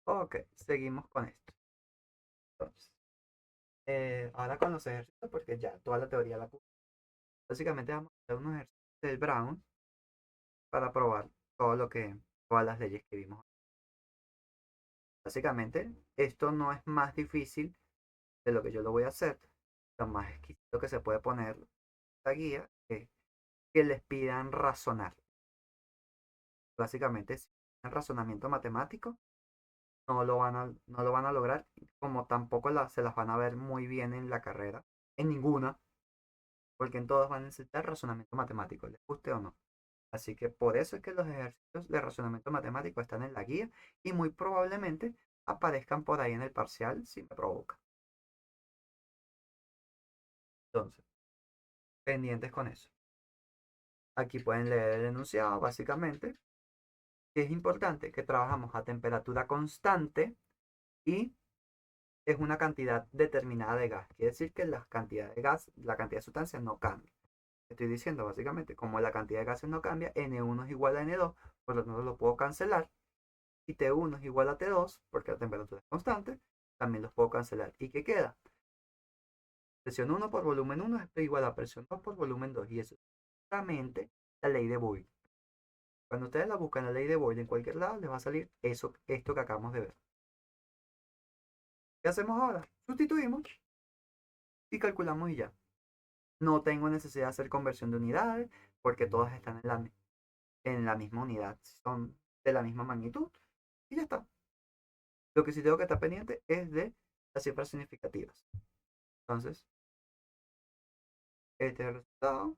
Ok, seguimos con esto. Entonces, ahora con los ejercicios, porque ya toda la teoría la puse. Básicamente vamos a hacer unos ejercicios del Brown para probar todas las leyes que vimos. Básicamente, esto no es más difícil de lo que yo lo voy a hacer. Lo más exquisito que se puede poner la guía es que les pidan razonar. Básicamente, si el razonamiento matemático no lo van a lograr, como tampoco se las van a ver muy bien en la carrera, en ninguna, porque en todas van a necesitar razonamiento matemático, les guste o no. Así que por eso es que los ejercicios de razonamiento matemático están en la guía y muy probablemente aparezcan por ahí en el parcial si me provoca. Entonces, pendientes con eso. Aquí pueden leer el enunciado, básicamente, que es importante que trabajamos a temperatura constante y es una cantidad determinada de gas. Quiere decir que la cantidad de gas, la cantidad de sustancia no cambia. Estoy diciendo básicamente, como la cantidad de gases no cambia, N1 es igual a N2, por lo tanto lo puedo cancelar. Y T1 es igual a T2, porque la temperatura es constante, también los puedo cancelar. ¿Y qué queda? Presión 1 por volumen 1 es igual a presión 2 por volumen 2. Y eso es exactamente la ley de Boyle. Cuando ustedes la buscan, la ley de Boyle en cualquier lado, les va a salir esto que acabamos de ver. ¿Qué hacemos ahora? Sustituimos y calculamos y ya. No tengo necesidad de hacer conversión de unidades porque todas están en la misma unidad, son de la misma magnitud y ya está. Lo que sí tengo que estar pendiente es de las cifras significativas. Entonces, este es el resultado.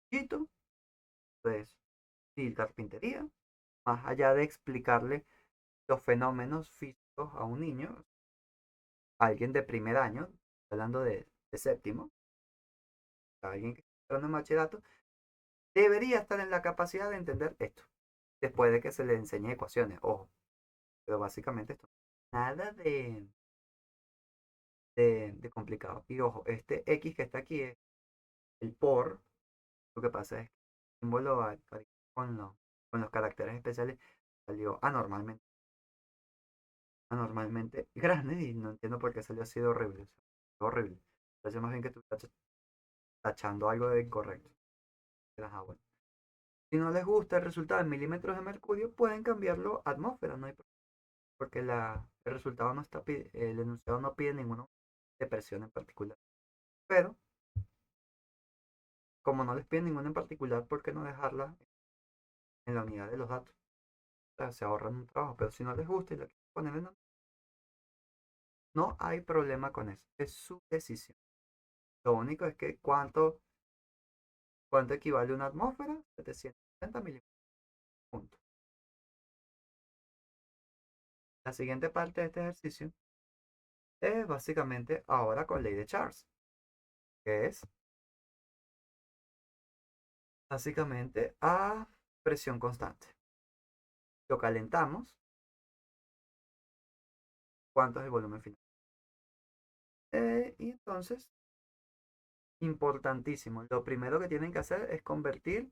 Quito, pues, y carpintería, más allá de explicarle los fenómenos físicos a un niño, a alguien de primer año, hablando de séptimo, a alguien que está entrando en bachillerato, debería estar en la capacidad de entender esto, después de que se le enseñe ecuaciones, ojo. Pero básicamente esto, nada de complicado. Y ojo, este X que está aquí es el por, lo que pasa es que el símbolo con, con los caracteres especiales salió anormalmente grande y no entiendo por qué salió así de horrible. O sea, horrible. Parece más bien que tú estás tachando algo de incorrecto. Bueno. Si no les gusta el resultado en milímetros de mercurio, pueden cambiarlo a atmósfera, no hay problema, porque el resultado no está, el enunciado no pide ninguna de presión en particular. Pero, como no les pide ninguna en particular, ¿por qué no dejarla en la unidad de los datos? O sea, se ahorran un trabajo, pero si no les gusta y la quieren poner en no hay problema con eso. Es su decisión. Lo único es que cuánto equivale una atmósfera, 760 milímetros. Punto. La siguiente parte de este ejercicio es básicamente ahora con ley de Charles, que es básicamente a presión constante. Lo calentamos. ¿Cuánto es el volumen final? Y entonces, importantísimo, lo primero que tienen que hacer es convertir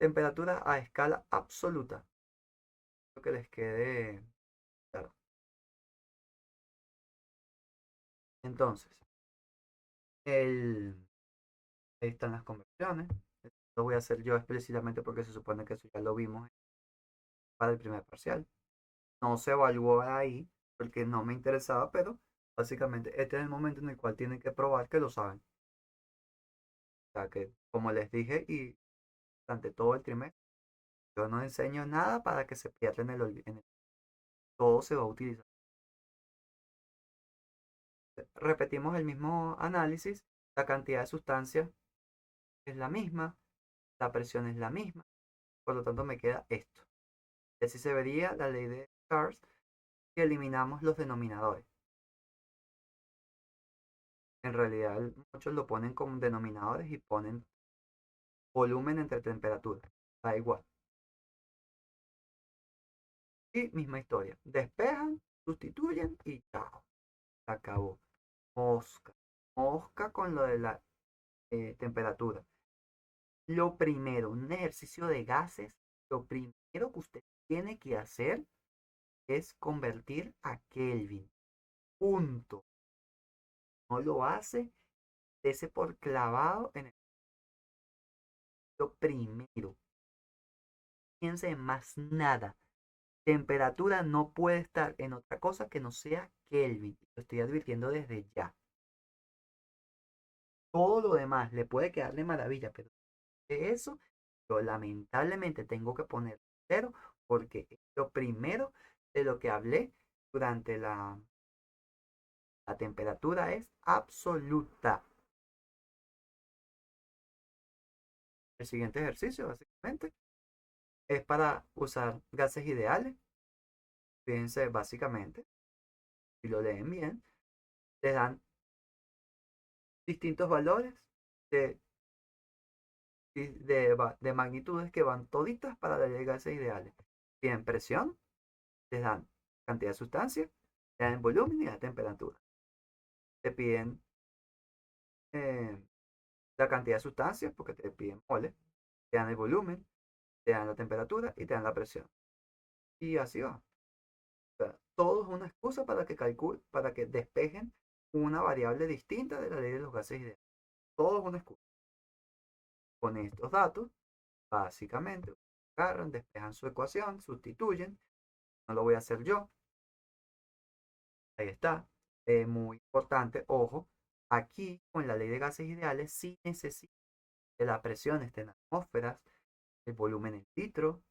temperatura a escala absoluta. Lo que les quede claro. Entonces, el, ahí están las conversiones. Lo voy a hacer yo explícitamente porque se supone que eso ya lo vimos para el primer parcial. No se evaluó ahí porque no me interesaba, pero básicamente este es el momento en el cual tienen que probar que lo saben. O sea que, como les dije, y durante todo el trimestre, yo no enseño nada para que se pierda en el olvido. Todo se va a utilizar. Repetimos el mismo análisis, la cantidad de sustancia es la misma, la presión es la misma, por lo tanto me queda esto. Y así se vería la ley de Charles si eliminamos los denominadores. En realidad muchos lo ponen como denominadores y ponen volumen entre temperatura. Da igual. Y misma historia. Despejan, sustituyen y chao. Se acabó. Mosca. Mosca con lo de la temperatura. Lo primero, un ejercicio de gases, lo primero que usted tiene que hacer es convertir a Kelvin. Punto. No lo hace, ese por clavado en el lo primero. Piense en más nada. Temperatura no puede estar en otra cosa que no sea Kelvin. Lo estoy advirtiendo desde ya. Todo lo demás le puede quedar de maravilla, pero de eso yo lamentablemente tengo que poner cero porque es lo primero de lo que hablé durante la temperatura es absoluta. El siguiente ejercicio básicamente es para usar gases ideales. Fíjense básicamente, si lo leen bien, les dan distintos valores de, de magnitudes que van toditas para los gases ideales. Tienen presión, les dan cantidad de sustancia, les dan volumen y la temperatura. Te piden eh, la cantidad de sustancias porque te piden moles, te dan el volumen, te dan la temperatura y te dan la presión. Y así va. O sea, todo es una excusa para que para que despejen una variable distinta de la ley de los gases ideales. Todo es una excusa. Con estos datos, básicamente, agarran, despejan su ecuación, sustituyen. No lo voy a hacer yo. Ahí está. Muy importante, ojo, aquí con la ley de gases ideales sí necesita que la presión esté en atmósferas, el volumen en litro,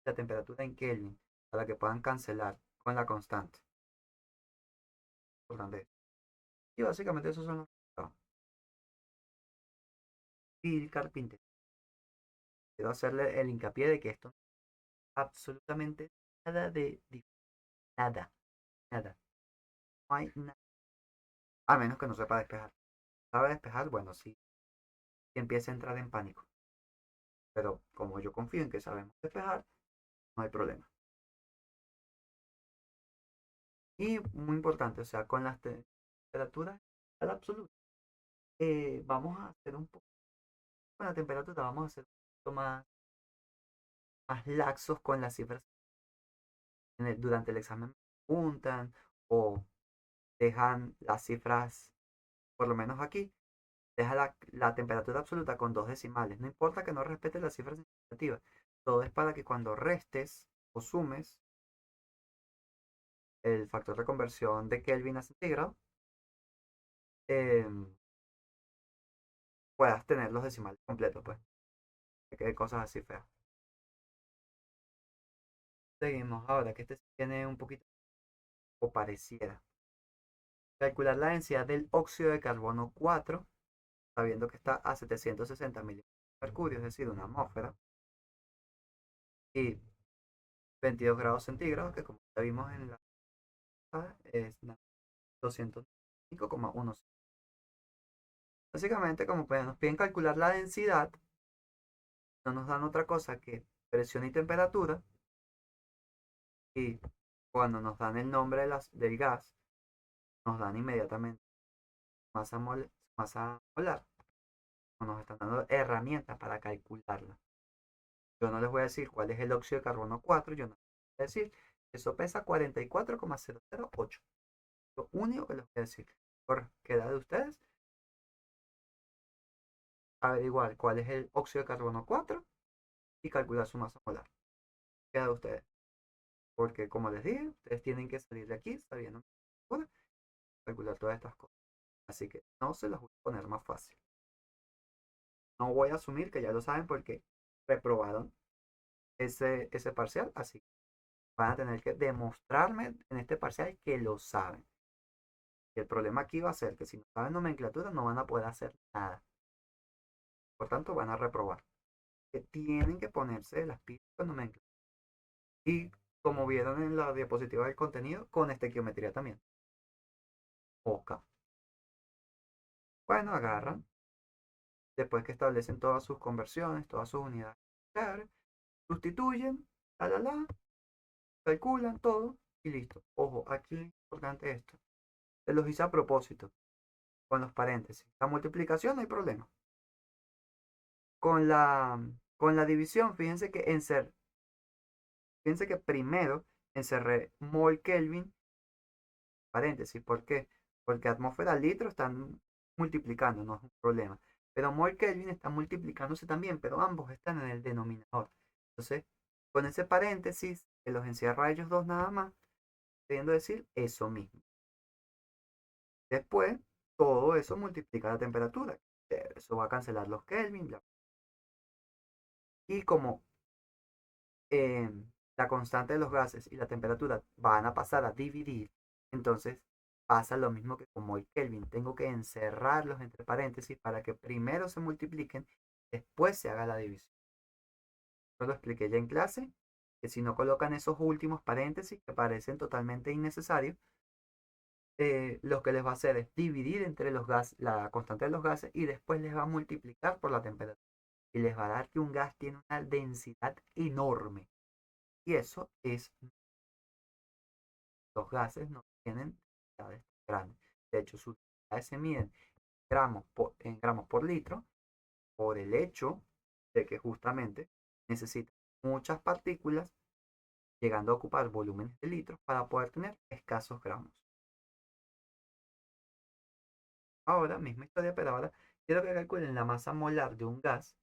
la temperatura en Kelvin, para que puedan cancelar con la constante. Importante. Y básicamente esos son los resultados. Y carpintero. Quiero hacerle el hincapié de que esto no es absolutamente nada nada, nada. No hay nada. A menos que no sepa despejar. ¿Sabe despejar? Bueno, sí. Y empieza a entrar en pánico. Pero como yo confío en que sabemos despejar, no hay problema. Y muy importante, o sea, con las temperaturas al absoluto, vamos a hacer un poco, con la temperatura vamos a hacer un poco más laxos con las cifras durante el examen preguntan o dejan las cifras, por lo menos aquí, deja la temperatura absoluta con dos decimales. No importa que no respete las cifras significativas. Todo es para que cuando restes o sumes el factor de conversión de Kelvin a centígrado, eh, puedas tener los decimales completos, pues. Que hay cosas así feas. Seguimos ahora, que este sí tiene un poquito, o pareciera. Calcular la densidad del óxido de carbono 4 sabiendo que está a 760 milímetros de mercurio, es decir, una atmósfera, y 22 grados centígrados, que como ya vimos en la es 205,1. Básicamente, como nos piden calcular la densidad, no nos dan otra cosa que presión y temperatura, y cuando nos dan el nombre del gas, nos dan inmediatamente masa molar, o nos están dando herramientas para calcularla. Yo no les voy a decir cuál es el óxido de carbono 4, yo no les voy a decir, eso pesa 44,008. Lo único que les voy a decir, por queda de ustedes averiguar cuál es el óxido de carbono 4 y calcular su masa molar. Queda de ustedes. Porque como les dije, ustedes tienen que salir de aquí sabiendo calcular todas estas cosas. Así que no se las voy a poner más fácil. No voy a asumir que ya lo saben porque reprobaron ese parcial. Así que van a tener que demostrarme en este parcial que lo saben. Y el problema aquí va a ser que si no saben nomenclatura no van a poder hacer nada. Por tanto, van a reprobar. Que tienen que ponerse las pilas con nomenclatura. Y como vieron en la diapositiva del contenido, con estequiometría también. Oca. Bueno, agarran. Después que establecen todas sus conversiones, todas sus unidades, sustituyen, calculan todo y listo. Ojo, aquí es importante esto. Se los hice a propósito, con los paréntesis. La multiplicación no hay problema. Con la, con la división, fíjense que primero encerré mol Kelvin, paréntesis, ¿por qué? Porque atmósfera litro están multiplicando, no es un problema. Pero mol Kelvin está multiplicándose también, pero ambos están en el denominador. Entonces, con ese paréntesis, que los encierra a ellos dos nada más, queriendo decir eso mismo. Después, todo eso multiplica la temperatura. Eso va a cancelar los Kelvin, bla. Y como eh, la constante de los gases y la temperatura van a pasar a dividir, entonces pasa lo mismo que con mol Kelvin. Tengo que encerrarlos entre paréntesis para que primero se multipliquen, después se haga la división. Yo lo expliqué ya en clase, que si no colocan esos últimos paréntesis que parecen totalmente innecesarios, lo que les va a hacer es dividir entre los gases, la constante de los gases, y después les va a multiplicar por la temperatura. Y les va a dar que un gas tiene una densidad enorme. Y eso es, los gases no tienen densidades grandes. De hecho, sus densidades se miden en gramos por litro por el hecho de que justamente necesitan muchas partículas llegando a ocupar volúmenes de litros para poder tener escasos gramos. Ahora, misma historia, pero ahora quiero que calculen la masa molar de un gas.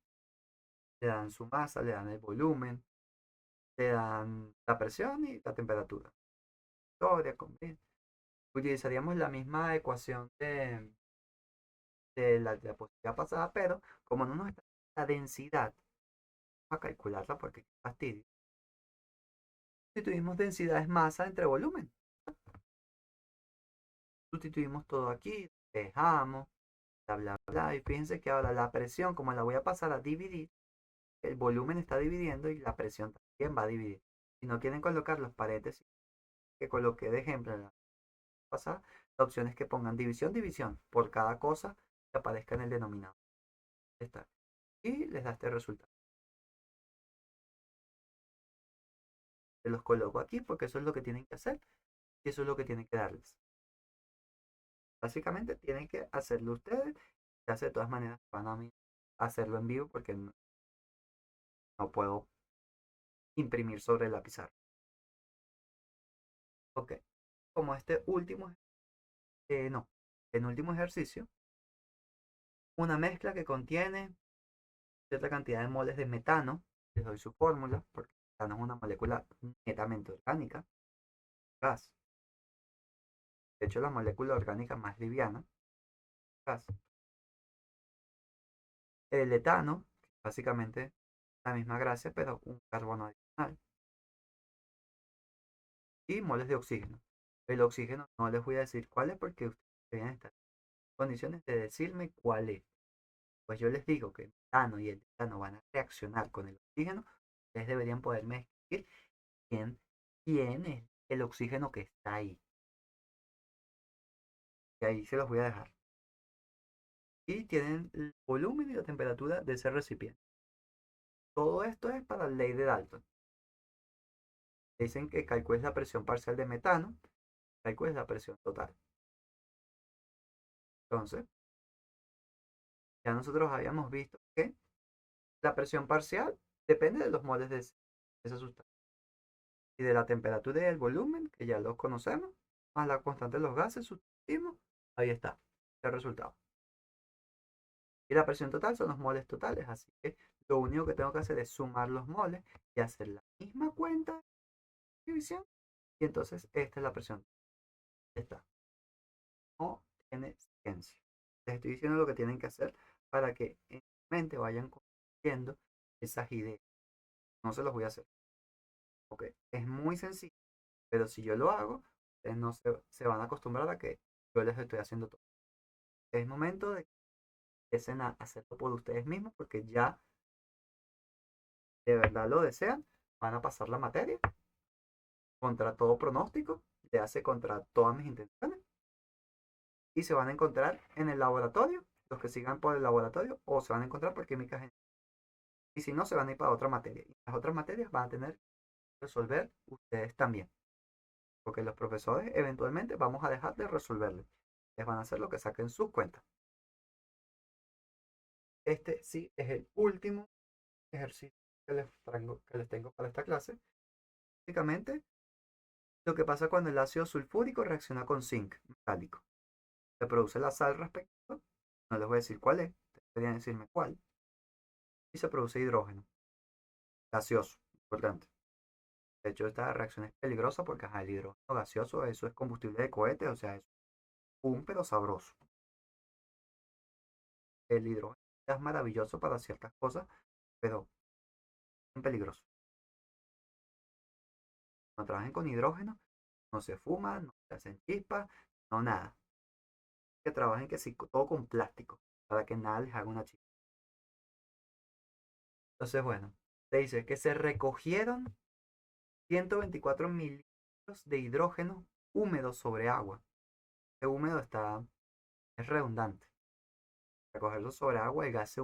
Le dan su masa, le dan el volumen, le dan la presión y la temperatura. Historia, utilizaríamos la misma ecuación de la diapositiva pasada, pero como no nos está la densidad, a calcularla porque qué fastidio. Sustituimos densidad es masa entre volumen. Sustituimos todo aquí, dejamos, bla, bla, bla. Y fíjense que ahora la presión, como la voy a pasar a dividir, el volumen está dividiendo y la presión también va a dividir. Si no quieren colocar los paréntesis que coloqué de ejemplo en la pasada, la opción es que pongan división, división por cada cosa que aparezca en el denominador. Está. Y les da este resultado. Se los coloco aquí porque eso es lo que tienen que hacer y eso es lo que tienen que darles. Básicamente tienen que hacerlo ustedes. Ya de todas maneras van a hacerlo en vivo porque no puedo imprimir sobre la pizarra. Ok. Como este último, no, penúltimo ejercicio, una mezcla que contiene cierta cantidad de moles de metano. Les doy su fórmula porque el metano es una molécula netamente orgánica, gas. De hecho, la molécula orgánica más liviana, gas. El etano, básicamente la misma gracia, pero un carbono adicional. Y moles de oxígeno. El oxígeno no les voy a decir cuál es porque ustedes deberían estar en condiciones de decirme cuál es. Pues yo les digo que el metano y el etano van a reaccionar con el oxígeno. Ustedes deberían poderme decir quién es el oxígeno que está ahí. Y ahí se los voy a dejar. Y tienen el volumen y la temperatura de ese recipiente. Todo esto es para la ley de Dalton. Dicen que calcules la presión parcial de metano, calcules la presión total. Entonces, ya nosotros habíamos visto que la presión parcial depende de los moles de esa sustancia. Y de la temperatura y del volumen, que ya los conocemos, más la constante de los gases, sustituimos. Ahí está, el resultado. Y la presión total son los moles totales, así que lo único que tengo que hacer es sumar los moles y hacer la misma cuenta de división. Y entonces esta es la presión. Está. No tiene ciencia. Les estoy diciendo lo que tienen que hacer para que en su mente vayan consiguiendo esas ideas. No se los voy a hacer. Ok, es muy sencillo, pero si yo lo hago, ustedes no se van a acostumbrar a que yo les estoy haciendo todo. Es momento de que empiecen a hacerlo por ustedes mismos porque ya de verdad lo desean, van a pasar la materia contra todo pronóstico, le hace contra todas mis intenciones y se van a encontrar en el laboratorio, los que sigan por el laboratorio, o se van a encontrar por química general. Y si no, se van a ir para otra materia. Y las otras materias van a tener que resolver ustedes también. Porque los profesores eventualmente vamos a dejar de resolverles. Les van a hacer lo que saquen sus cuentas. Este sí es el último ejercicio que les tengo para esta clase. Básicamente Lo que pasa cuando el ácido sulfúrico reacciona con zinc metálico. Se produce la sal respectiva, no les voy a decir cuál es, deberían decirme cuál, y se produce hidrógeno gaseoso, importante. De hecho, esta reacción es peligrosa porque ajá, el hidrógeno gaseoso, eso es combustible de cohete, o sea, es un pero sabroso. El hidrógeno es maravilloso para ciertas cosas, pero es peligroso. No trabajen con hidrógeno, no se fuma, no se hacen chispas, no nada. Que trabajen que sí, todo con plástico, para que nada les haga una chispa. Entonces, bueno, te dice que se recogieron 124 mililitros de hidrógeno húmedo sobre agua. El húmedo es redundante. Recogerlo sobre agua, el gas se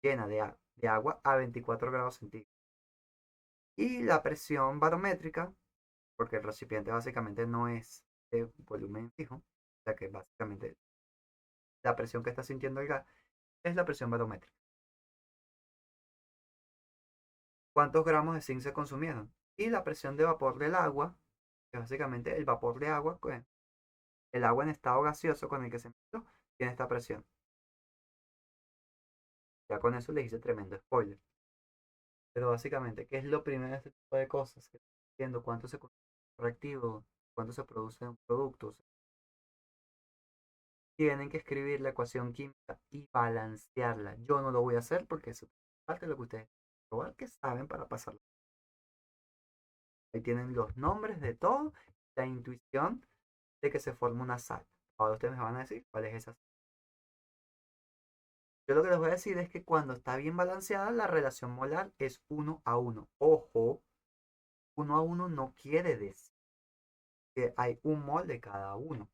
llena de agua a 24 grados centígrados. Y la presión barométrica, porque el recipiente básicamente no es de volumen fijo, o sea que básicamente la presión que está sintiendo el gas es la presión barométrica. ¿Cuántos gramos de zinc se consumieron? Y la presión de vapor del agua, que básicamente el vapor de agua, pues, el agua en estado gaseoso con el que se mezcló, tiene esta presión. Ya con eso les hice tremendo spoiler. Pero básicamente, ¿qué es lo primero de este tipo de cosas? Que viendo cuánto se consume un reactivo, cuánto se produce un producto. O sea, tienen que escribir la ecuación química y balancearla. Yo no lo voy a hacer porque eso es parte de lo que ustedes probar que saben para pasarlo. Ahí tienen los nombres de todo, la intuición de que se forma una sal. Ahora ustedes me van a decir cuál es esa sal. Yo lo que les voy a decir es que cuando está bien balanceada, la relación molar es 1 a 1. Ojo, 1 a 1 no quiere decir que hay un mol de cada uno.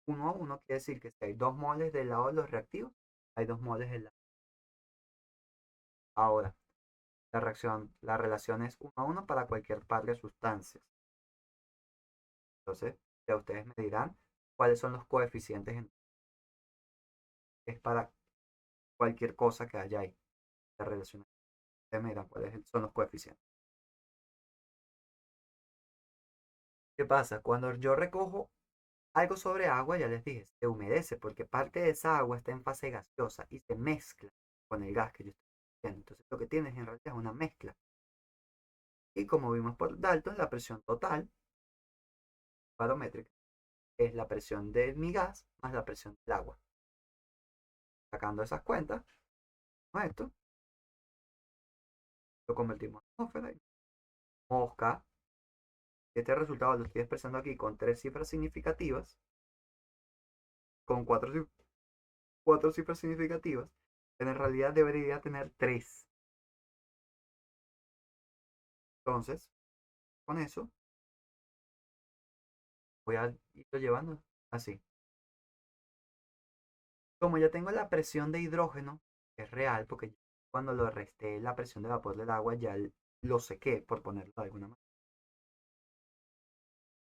1 a 1 quiere decir que si hay 2 moles del lado de los reactivos, hay 2 moles del lado. Ahora, la relación es 1 a 1 para cualquier par de sustancias. Entonces, ya ustedes me dirán cuáles son los coeficientes. Es para cualquier cosa que haya ahí. La relación. Ustedes me dirán cuáles son los coeficientes. ¿Qué pasa? Cuando yo recojo algo sobre agua, ya les dije, se humedece porque parte de esa agua está en fase gaseosa y se mezcla con el gas que yo estoy haciendo. Entonces, lo que tienes en realidad es una mezcla. Y como vimos por Dalton, la presión total barométrica es la presión de mi gas más la presión del agua. Sacando esas cuentas, ¿no? Esto lo convertimos en atmósfera y mosca. Este resultado lo estoy expresando aquí con 3 cifras significativas, con cuatro cifras significativas, pero en realidad debería tener 3. Entonces, con eso, voy a irlo llevando así. Como ya tengo la presión de hidrógeno, que es real, porque cuando lo resté la presión de vapor del agua, ya lo sequé, por ponerlo de alguna manera.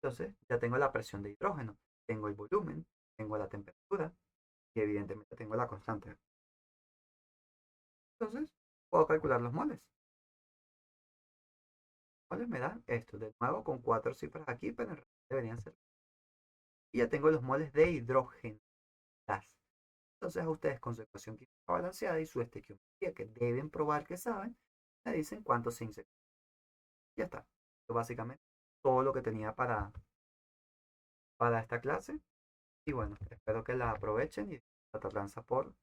Entonces, ya tengo la presión de hidrógeno, tengo el volumen, tengo la temperatura y evidentemente tengo la constante. Entonces, puedo calcular los moles. Los moles me dan esto, de nuevo con 4 cifras aquí, pero en realidad deberían ser. Y ya tengo los moles de hidrógeno gas. Entonces, a ustedes con su ecuación química balanceada y su estequiometría, que deben probar que saben, me dicen cuánto se inyecta. Ya está. Esto básicamente todo lo que tenía para esta clase. Y bueno, espero que la aprovechen y la tranza por